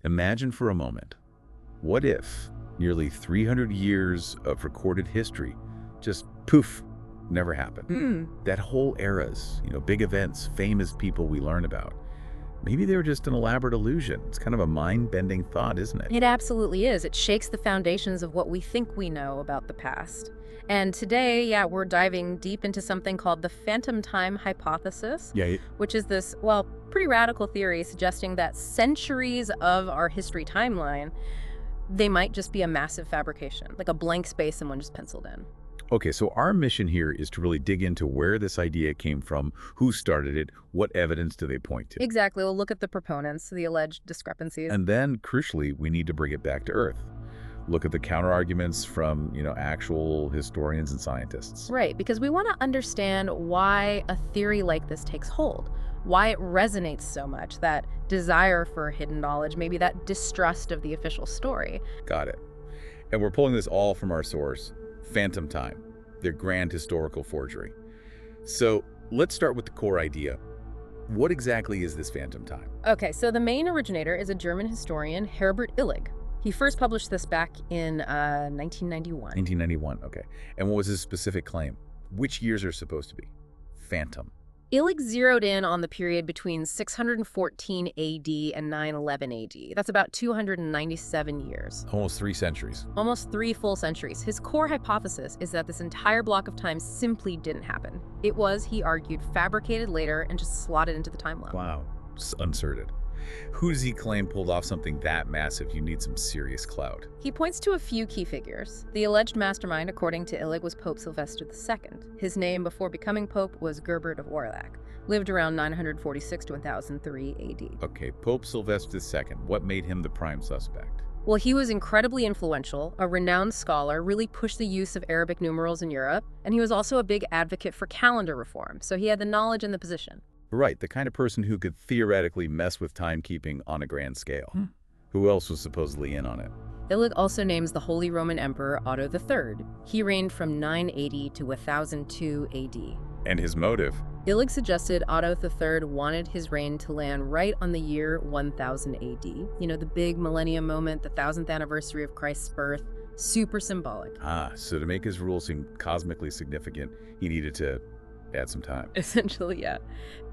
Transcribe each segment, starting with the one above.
Imagine for a moment, what if nearly 300 years of recorded history just poof, never happened? That whole era's, big events, famous people we learn about, maybe they were just an elaborate illusion. It's kind of a mind-bending thought, isn't it? It absolutely is. It shakes the foundations of what we think we know about the past. And today, we're diving deep into something called the phantom time hypothesis, Yeah, which is this, well, pretty radical theory suggesting that centuries of our history timeline, they might just be a massive fabrication, like a blank space someone just penciled in. Okay, so our mission here is to really dig into where this idea came from, who started it, what evidence do they point to. Exactly. We'll look at the proponents, the alleged discrepancies. And then, crucially, we need to bring it back to Earth. Look at the counterarguments from, actual historians and scientists. Right, because we want to understand why a theory like this takes hold, why it resonates so much, that desire for hidden knowledge, maybe that distrust of the official story. Got it. And we're pulling this all from our source, Phantom Time, their grand historical forgery. So let's start with the core idea. What exactly is this Phantom Time? Okay, so the main originator is a German historian, Herbert Illig. He first published this back in 1991. 1991, okay. And what was his specific claim? Which years are supposed to be phantom? Illig zeroed in on the period between 614 AD and 911 AD. That's about 297 years. Almost 3 centuries. Almost 3 full centuries. His core hypothesis is that this entire block of time simply didn't happen. It was, he argued, fabricated later and just slotted into the timeline. Wow, inserted. Who does he claim pulled off something that massive? You need some serious clout. He points to a few key figures. The alleged mastermind, according to Illig, was Pope Sylvester II. His name before becoming pope was Gerbert of Aurillac, lived around 946 to 1003 AD. Okay, Pope Sylvester II. What made him the prime suspect? Well, he was incredibly influential, a renowned scholar, really pushed the use of Arabic numerals in Europe, and he was also a big advocate for calendar reform, so he had the knowledge and the position. Right, the kind of person who could theoretically mess with timekeeping on a grand scale. Who else was supposedly in on it? Illig also names the Holy Roman Emperor Otto III. He reigned from 980 to 1002 AD. And his motive? Illig suggested Otto III wanted his reign to land right on the year 1000 AD. The big millennium moment, the 1000th anniversary of Christ's birth. Super symbolic. So to make his rule seem cosmically significant, he needed to add some time. Essentially, yeah.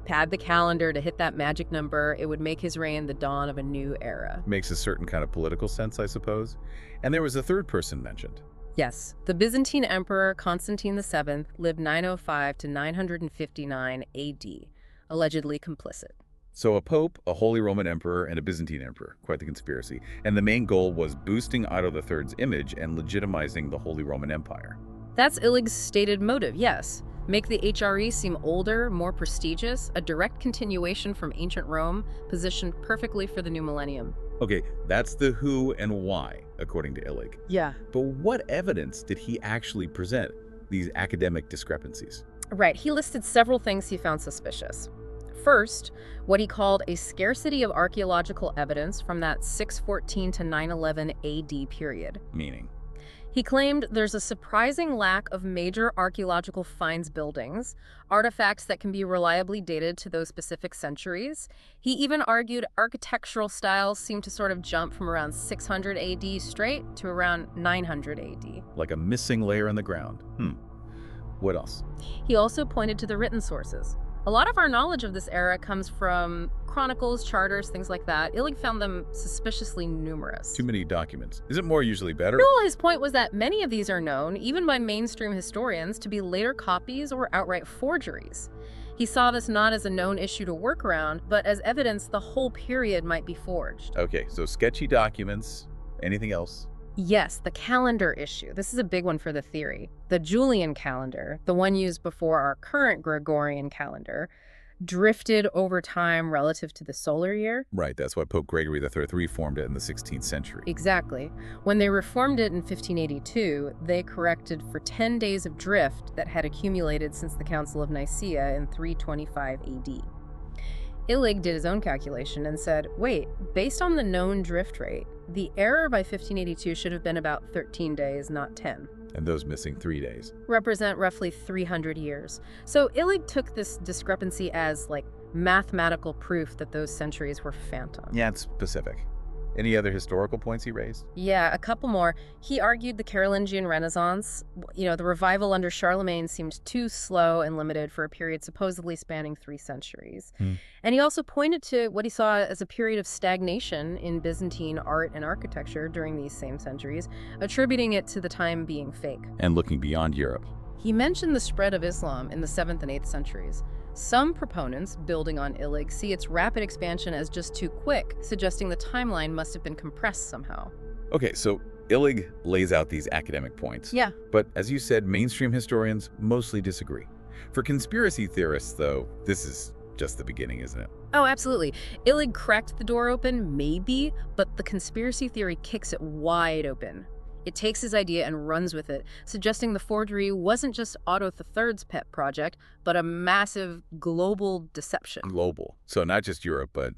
Pad the calendar to hit that magic number. It would make his reign the dawn of a new era. Makes a certain kind of political sense, I suppose. And there was a third person mentioned. Yes, the Byzantine Emperor Constantine VII lived 905 to 959 AD, allegedly complicit. So a pope, a Holy Roman Emperor, and a Byzantine Emperor. Quite the conspiracy. And the main goal was boosting Otto III's image and legitimizing the Holy Roman Empire. That's Illig's stated motive, yes. Make the HRE seem older, more prestigious, a direct continuation from ancient Rome, positioned perfectly for the new millennium. Okay, that's the who and why, according to Illig. Yeah. But what evidence did he actually present, these academic discrepancies? Right, he listed several things he found suspicious. First, what he called a scarcity of archaeological evidence from that 614 to 911 AD period. Meaning? He claimed there's a surprising lack of major archaeological finds buildings, artifacts that can be reliably dated to those specific centuries. He even argued architectural styles seem to sort of jump from around 600 AD straight to around 900 AD. Like a missing layer in the ground. What else? He also pointed to the written sources. A lot of our knowledge of this era comes from chronicles, charters, things like that. Illig found them suspiciously numerous. Too many documents. Isn't more usually better? No, his point was that many of these are known, even by mainstream historians, to be later copies or outright forgeries. He saw this not as a known issue to work around, but as evidence the whole period might be forged. Okay, so sketchy documents. Anything else? Yes, the calendar issue. This is a big one for the theory. The Julian calendar, the one used before our current Gregorian calendar, drifted over time relative to the solar year. Right, that's why Pope Gregory III reformed it in the 16th century. Exactly. When they reformed it in 1582, they corrected for 10 days of drift that had accumulated since the Council of Nicaea in 325 AD. Illig did his own calculation and said, wait, based on the known drift rate, the error by 1582 should have been about 13 days, not 10. And those missing 3 days represent roughly 300 years. So Illig took this discrepancy as, mathematical proof that those centuries were phantom. Yeah, it's specific. Any other historical points he raised? Yeah, a couple more. He argued the Carolingian Renaissance, the revival under Charlemagne seemed too slow and limited for a period supposedly spanning 3 centuries. And he also pointed to what he saw as a period of stagnation in Byzantine art and architecture during these same centuries, attributing it to the time being fake. And looking beyond Europe. He mentioned the spread of Islam in the 7th and 8th centuries. Some proponents, building on Illig, see its rapid expansion as just too quick, suggesting the timeline must have been compressed somehow. Okay, so Illig lays out these academic points. Yeah. But as you said, mainstream historians mostly disagree. For conspiracy theorists, though, this is just the beginning, isn't it? Oh, absolutely. Illig cracked the door open, maybe, but the conspiracy theory kicks it wide open. It takes his idea and runs with it, suggesting the forgery wasn't just Otto III's pet project, but a massive global deception. Global. So not just Europe, but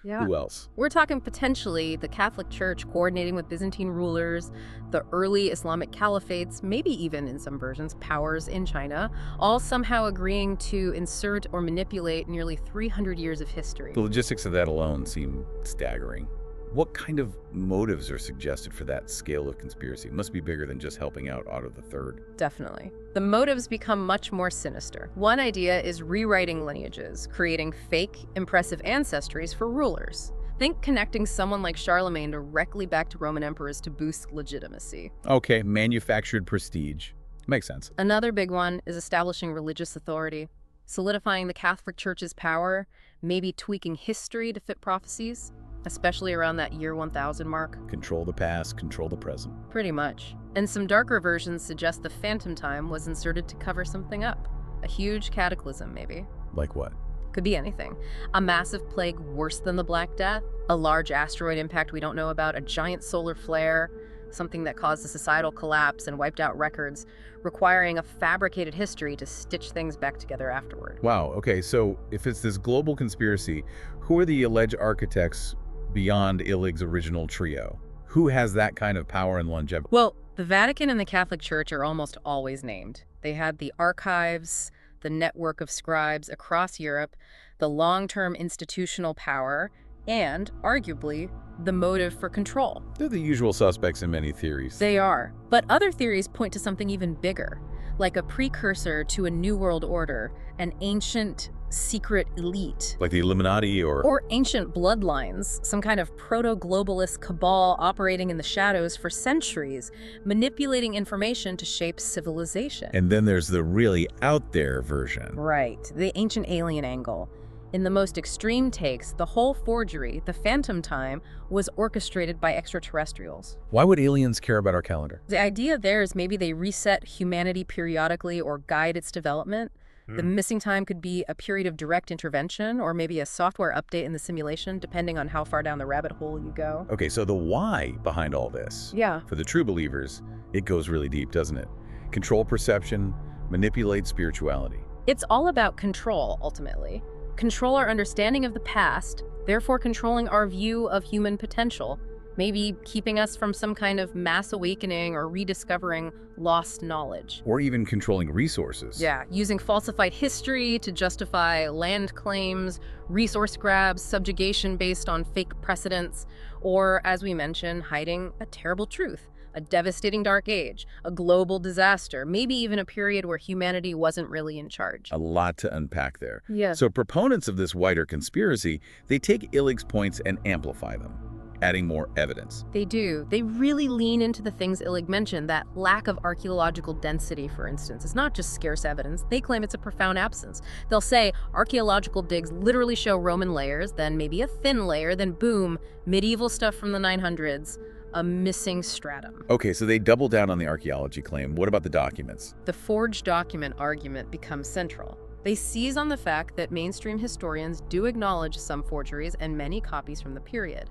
who else? We're talking potentially the Catholic Church coordinating with Byzantine rulers, the early Islamic caliphates, maybe even in some versions, powers in China, all somehow agreeing to insert or manipulate nearly 300 years of history. The logistics of that alone seem staggering. What kind of motives are suggested for that scale of conspiracy? It must be bigger than just helping out Otto III. Definitely. The motives become much more sinister. One idea is rewriting lineages, creating fake, impressive ancestries for rulers. Think connecting someone like Charlemagne directly back to Roman emperors to boost legitimacy. Okay, manufactured prestige. Makes sense. Another big one is establishing religious authority, solidifying the Catholic Church's power, maybe tweaking history to fit prophecies, especially around that year 1000 mark. Control the past, control the present. Pretty much. And some darker versions suggest the phantom time was inserted to cover something up. A huge cataclysm, maybe. Like what? Could be anything. A massive plague worse than the Black Death, a large asteroid impact we don't know about, a giant solar flare, something that caused a societal collapse and wiped out records, requiring a fabricated history to stitch things back together afterward. Wow, okay, so if it's this global conspiracy, who are the alleged architects beyond Illig's original trio? Who has that kind of power and longevity? Well, the Vatican and the Catholic Church are almost always named. They had the archives, the network of scribes across Europe, the long-term institutional power, and, arguably, the motive for control. They're the usual suspects in many theories. They are. But other theories point to something even bigger, like a precursor to a New World Order, an ancient secret elite. Like the Illuminati or ancient bloodlines, some kind of proto-globalist cabal operating in the shadows for centuries, manipulating information to shape civilization. And then there's the really out there version. Right, the ancient alien angle. In the most extreme takes, the whole forgery, the phantom time, was orchestrated by extraterrestrials. Why would aliens care about our calendar? The idea there is maybe they reset humanity periodically or guide its development. The missing time could be a period of direct intervention or maybe a software update in the simulation, depending on how far down the rabbit hole you go. Okay, so the why behind all this. Yeah. For the true believers, it goes really deep, doesn't it? Control perception, manipulate spirituality. It's all about control, ultimately. Control our understanding of the past, therefore controlling our view of human potential, maybe keeping us from some kind of mass awakening or rediscovering lost knowledge. Or even controlling resources. Yeah, using falsified history to justify land claims, resource grabs, subjugation based on fake precedents, or, as we mentioned, hiding a terrible truth, a devastating dark age, a global disaster, maybe even a period where humanity wasn't really in charge. A lot to unpack there. Yeah. So proponents of this wider conspiracy, they take Illig's points and amplify them, adding more evidence. They do. They really lean into the things Illig mentioned, that lack of archaeological density, for instance. It's not just scarce evidence. They claim it's a profound absence. They'll say archaeological digs literally show Roman layers, then maybe a thin layer, then boom, medieval stuff from the 900s, a missing stratum. Okay, so they double down on the archaeology claim. What about the documents? The forged document argument becomes central. They seize on the fact that mainstream historians do acknowledge some forgeries and many copies from the period.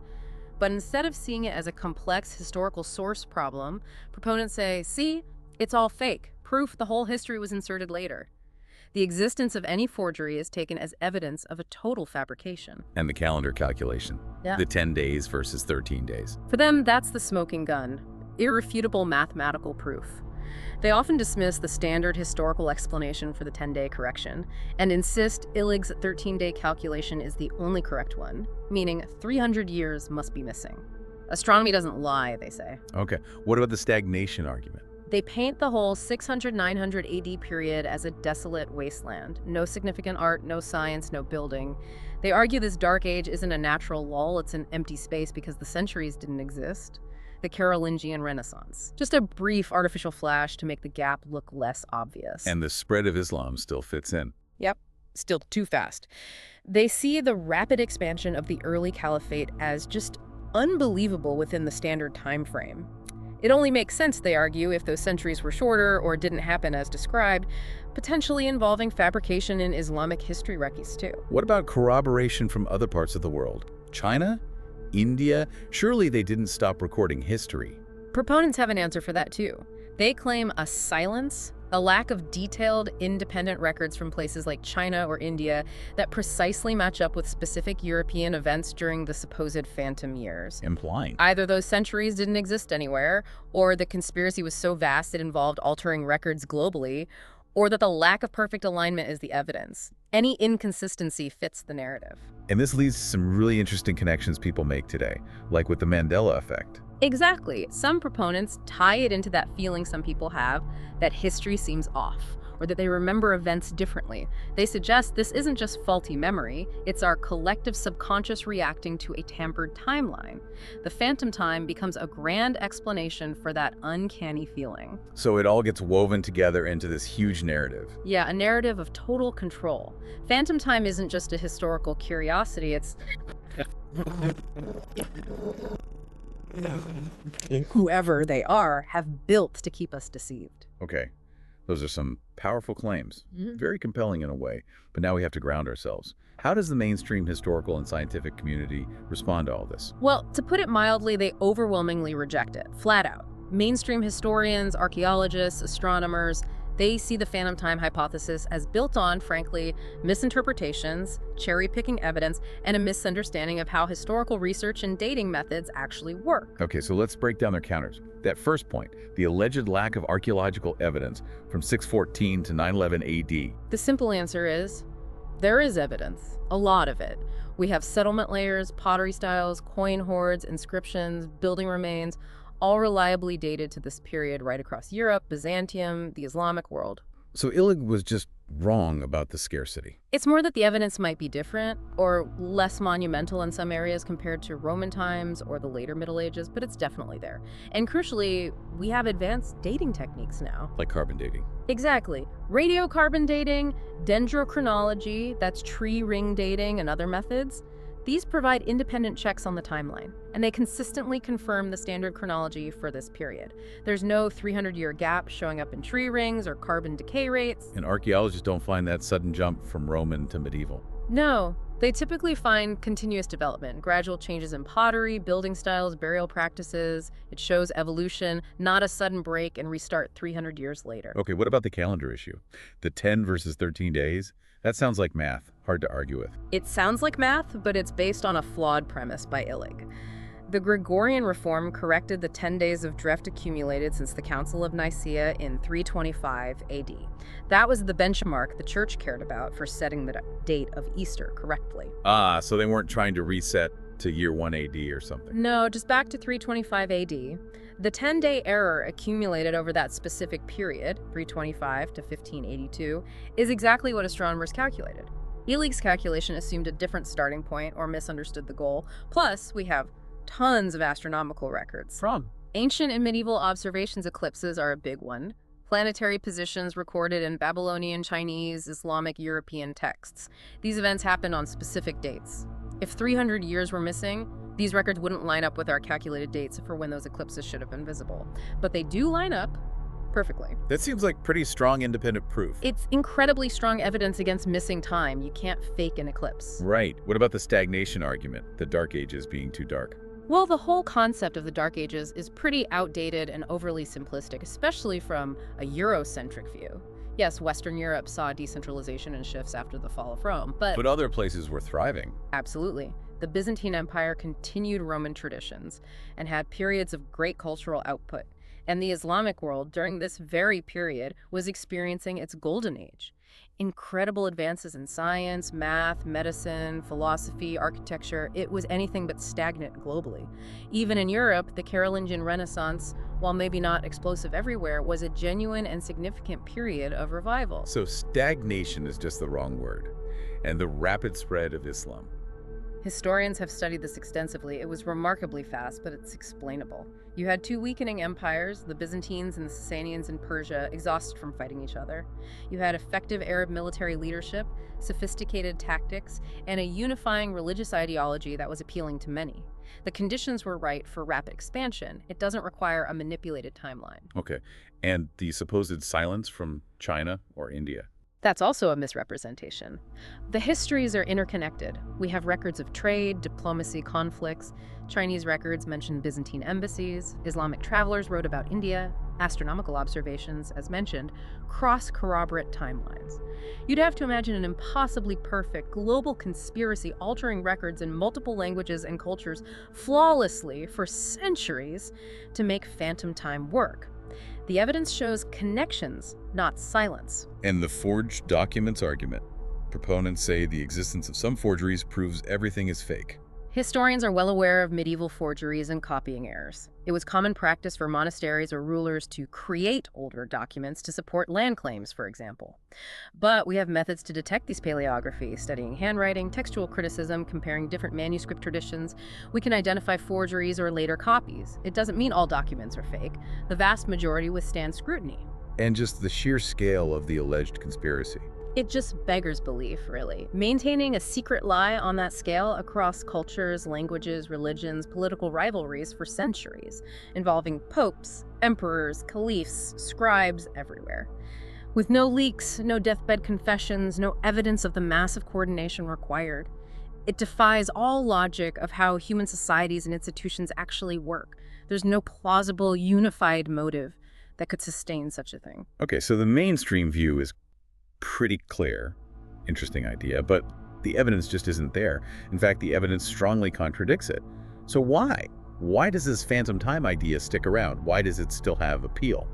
But instead of seeing it as a complex historical source problem, proponents say, see, it's all fake, proof the whole history was inserted later. The existence of any forgery is taken as evidence of a total fabrication. And the calendar calculation. Yeah. The 10 days versus 13 days. For them, that's the smoking gun, irrefutable mathematical proof. They often dismiss the standard historical explanation for the 10-day correction and insist Illig's 13-day calculation is the only correct one, meaning 300 years must be missing. Astronomy doesn't lie, they say. Okay. What about the stagnation argument? They paint the whole 600-900 AD period as a desolate wasteland. No significant art, no science, no building. They argue this dark age isn't a natural lull, it's an empty space because the centuries didn't exist. The Carolingian Renaissance. Just a brief artificial flash to make the gap look less obvious. And the spread of Islam still fits in. Yep, still too fast. They see the rapid expansion of the early caliphate as just unbelievable within the standard time frame. It only makes sense, they argue, if those centuries were shorter or didn't happen as described, potentially involving fabrication in Islamic history records too. What about corroboration from other parts of the world? China? India? Surely they didn't stop recording history. Proponents have an answer for that too. They claim a silence, a lack of detailed, independent records from places like China or India that precisely match up with specific European events during the supposed phantom years. Implying Either those centuries didn't exist anywhere, or the conspiracy was so vast it involved altering records globally, or that the lack of perfect alignment is the evidence. Any inconsistency fits the narrative. And this leads to some really interesting connections people make today, like with the Mandela effect. Exactly. Some proponents tie it into that feeling some people have that history seems off, or that they remember events differently. They suggest this isn't just faulty memory, it's our collective subconscious reacting to a tampered timeline. The phantom time becomes a grand explanation for that uncanny feeling. So it all gets woven together into this huge narrative. Yeah, a narrative of total control. Phantom time isn't just a historical curiosity, it's whoever they are have built to keep us deceived. Okay, those are some powerful claims, very compelling in a way, but now we have to ground ourselves. How does the mainstream historical and scientific community respond to all this? Well, to put it mildly, they overwhelmingly reject it, flat out. Mainstream historians, archaeologists, astronomers, they see the phantom time hypothesis as built on, frankly, misinterpretations, cherry-picking evidence, and a misunderstanding of how historical research and dating methods actually work. Okay, so let's break down their counters. That first point, the alleged lack of archaeological evidence from 614 to 911 AD. The simple answer is, there is evidence, a lot of it. We have settlement layers, pottery styles, coin hoards, inscriptions, building remains, all reliably dated to this period right across Europe, Byzantium, the Islamic world. So Illig was just wrong about the scarcity. It's more that the evidence might be different or less monumental in some areas compared to Roman times or the later Middle Ages, but it's definitely there. And crucially, we have advanced dating techniques now. Like carbon dating. Exactly. Radiocarbon dating, dendrochronology, that's tree ring dating, and other methods. These provide independent checks on the timeline, and they consistently confirm the standard chronology for this period. There's no 300-year gap showing up in tree rings or carbon decay rates. And archaeologists don't find that sudden jump from Roman to medieval. No, they typically find continuous development, gradual changes in pottery, building styles, burial practices. It shows evolution, not a sudden break and restart 300 years later. Okay, what about the calendar issue? The 10 versus 13 days? That sounds like math. Hard to argue with. It sounds like math, but it's based on a flawed premise by Illig. The Gregorian reform corrected the 10 days of drift accumulated since the Council of Nicaea in 325 AD. That was the benchmark the church cared about for setting the date of Easter correctly. Ah, so they weren't trying to reset to year 1 AD or something. No, just back to 325 AD. The 10-day error accumulated over that specific period, 325 to 1582, is exactly what astronomers calculated. Illig's calculation assumed a different starting point or misunderstood the goal. Plus, we have tons of astronomical records. From? Ancient and medieval observations eclipses are a big one. Planetary positions recorded in Babylonian, Chinese, Islamic, European texts. These events happened on specific dates. If 300 years were missing, these records wouldn't line up with our calculated dates for when those eclipses should have been visible. But they do line up perfectly. That seems like pretty strong independent proof. It's incredibly strong evidence against missing time. You can't fake an eclipse. Right. What about the stagnation argument, the Dark Ages being too dark? Well, the whole concept of the Dark Ages is pretty outdated and overly simplistic, especially from a Eurocentric view. Yes, Western Europe saw decentralization and shifts after the fall of Rome, but other places were thriving. Absolutely. The Byzantine Empire continued Roman traditions and had periods of great cultural output. And the Islamic world, during this very period, was experiencing its golden age. Incredible advances in science, math, medicine, philosophy, architecture. It was anything but stagnant globally. Even in Europe, the Carolingian Renaissance, while maybe not explosive everywhere, was a genuine and significant period of revival. So stagnation is just the wrong word. And the rapid spread of Islam. Historians have studied this extensively. It was remarkably fast, but it's explainable. You had two weakening empires, the Byzantines and the Sasanians in Persia, exhausted from fighting each other. You had effective Arab military leadership, sophisticated tactics, and a unifying religious ideology that was appealing to many. The conditions were right for rapid expansion. It doesn't require a manipulated timeline. Okay. And the supposed silence from China or India? That's also a misrepresentation. The histories are interconnected. We have records of trade, diplomacy, conflicts. Chinese records mention Byzantine embassies. Islamic travelers wrote about India. Astronomical observations, as mentioned, cross-corroborate timelines. You'd have to imagine an impossibly perfect global conspiracy altering records in multiple languages and cultures flawlessly for centuries to make phantom time work. The evidence shows connections, not silence. And the forged documents argument. Proponents say the existence of some forgeries proves everything is fake. Historians are well aware of medieval forgeries and copying errors. It was common practice for monasteries or rulers to create older documents to support land claims, for example. But we have methods to detect these paleography, studying handwriting, textual criticism, comparing different manuscript traditions. We can identify forgeries or later copies. It doesn't mean all documents are fake. The vast majority withstand scrutiny. And just the sheer scale of the alleged conspiracy. It just beggars belief, really. Maintaining a secret lie on that scale across cultures, languages, religions, political rivalries for centuries, involving popes, emperors, caliphs, scribes everywhere. With no leaks, no deathbed confessions, no evidence of the massive coordination required. It defies all logic of how human societies and institutions actually work. There's no plausible, unified motive that could sustain such a thing. Okay, so the mainstream view is pretty clear. Interesting idea, but the evidence just isn't there. In fact, the evidence strongly contradicts it. So why? Why does this phantom time idea stick around? Why does it still have appeal?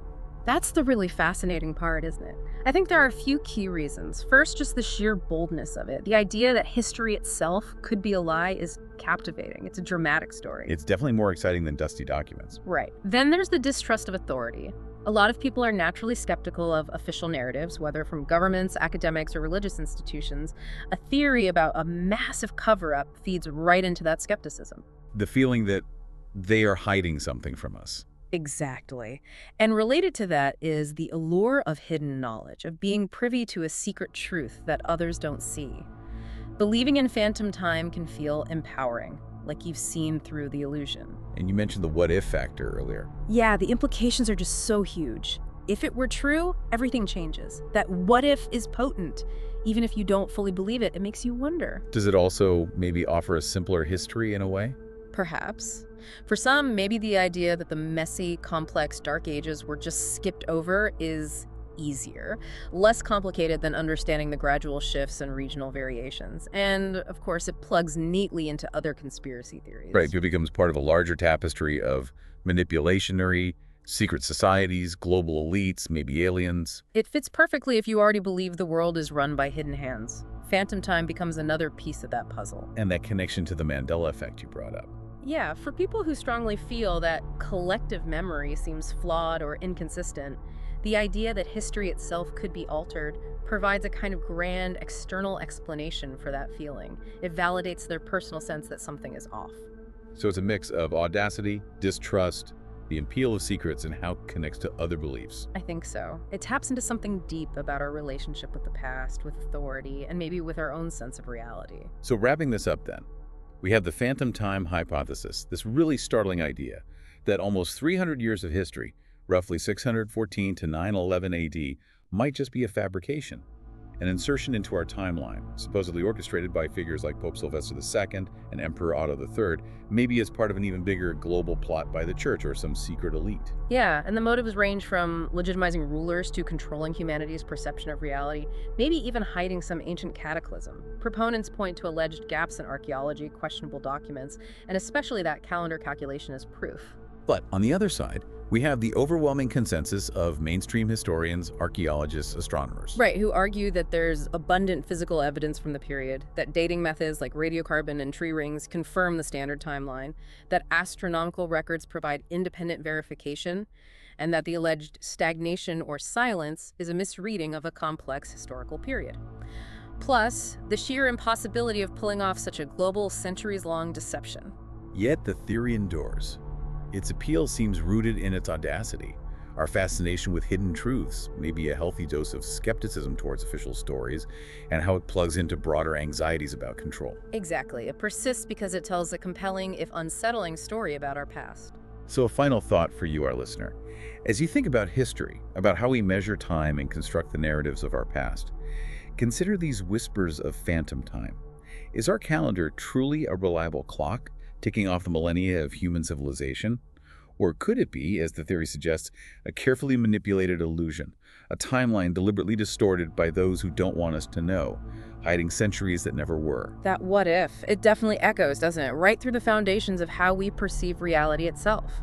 That's the really fascinating part, isn't it? I think there are a few key reasons. First, just the sheer boldness of it. The idea that history itself could be a lie is captivating. It's a dramatic story. It's definitely more exciting than dusty documents. Right. Then there's the distrust of authority. A lot of people are naturally skeptical of official narratives, whether from governments, academics, or religious institutions. A theory about a massive cover-up feeds right into that skepticism. The feeling that they are hiding something from us. Exactly. And related to that is the allure of hidden knowledge, of being privy to a secret truth that others don't see. Believing in phantom time can feel empowering, like you've seen through the illusion. And you mentioned the what-if factor earlier. Yeah, the implications are just so huge. If it were true, everything changes. That what-if is potent. Even if you don't fully believe it, it makes you wonder. Does it also maybe offer a simpler history in a way? Perhaps. For some, maybe the idea that the messy, complex Dark Ages were just skipped over is easier, less complicated than understanding the gradual shifts and regional variations. And, of course, it plugs neatly into other conspiracy theories. Right, it becomes part of a larger tapestry of manipulationary, secret societies, global elites, maybe aliens. It fits perfectly if you already believe the world is run by hidden hands. Phantom time becomes another piece of that puzzle. And that connection to the Mandela effect you brought up. Yeah, for people who strongly feel that collective memory seems flawed or inconsistent, the idea that history itself could be altered provides a kind of grand external explanation for that feeling. It validates their personal sense that something is off. So it's a mix of audacity, distrust, the appeal of secrets, and how it connects to other beliefs. I think so. It taps into something deep about our relationship with the past, with authority, and maybe with our own sense of reality. So wrapping this up then, we have the phantom time hypothesis, this really startling idea that almost 300 years of history, roughly 614 to 911 AD, might just be a fabrication, an insertion into our timeline, supposedly orchestrated by figures like Pope Sylvester II and Emperor Otto III, maybe as part of an even bigger global plot by the church or some secret elite. Yeah, and the motives range from legitimizing rulers to controlling humanity's perception of reality, maybe even hiding some ancient cataclysm. Proponents point to alleged gaps in archaeology, questionable documents, and especially that calendar calculation as proof. But on the other side, We have the overwhelming consensus of mainstream historians, archaeologists, astronomers. Right, who argue that there's abundant physical evidence from the period, that dating methods like radiocarbon and tree rings confirm the standard timeline, that astronomical records provide independent verification, and that the alleged stagnation or silence is a misreading of a complex historical period. Plus, the sheer impossibility of pulling off such a global, centuries-long deception. Yet the theory endures. Its appeal seems rooted in its audacity. Our fascination with hidden truths, maybe a healthy dose of skepticism towards official stories, and how it plugs into broader anxieties about control. Exactly. It persists because it tells a compelling, if unsettling, story about our past. So a final thought for you, our listener. As you think about history, about how we measure time and construct the narratives of our past, consider these whispers of phantom time. Is our calendar truly a reliable clock, ticking off the millennia of human civilization? Or could it be, as the theory suggests, a carefully manipulated illusion, a timeline deliberately distorted by those who don't want us to know, hiding centuries that never were? That what if, it definitely echoes, doesn't it? Right through the foundations of how we perceive reality itself.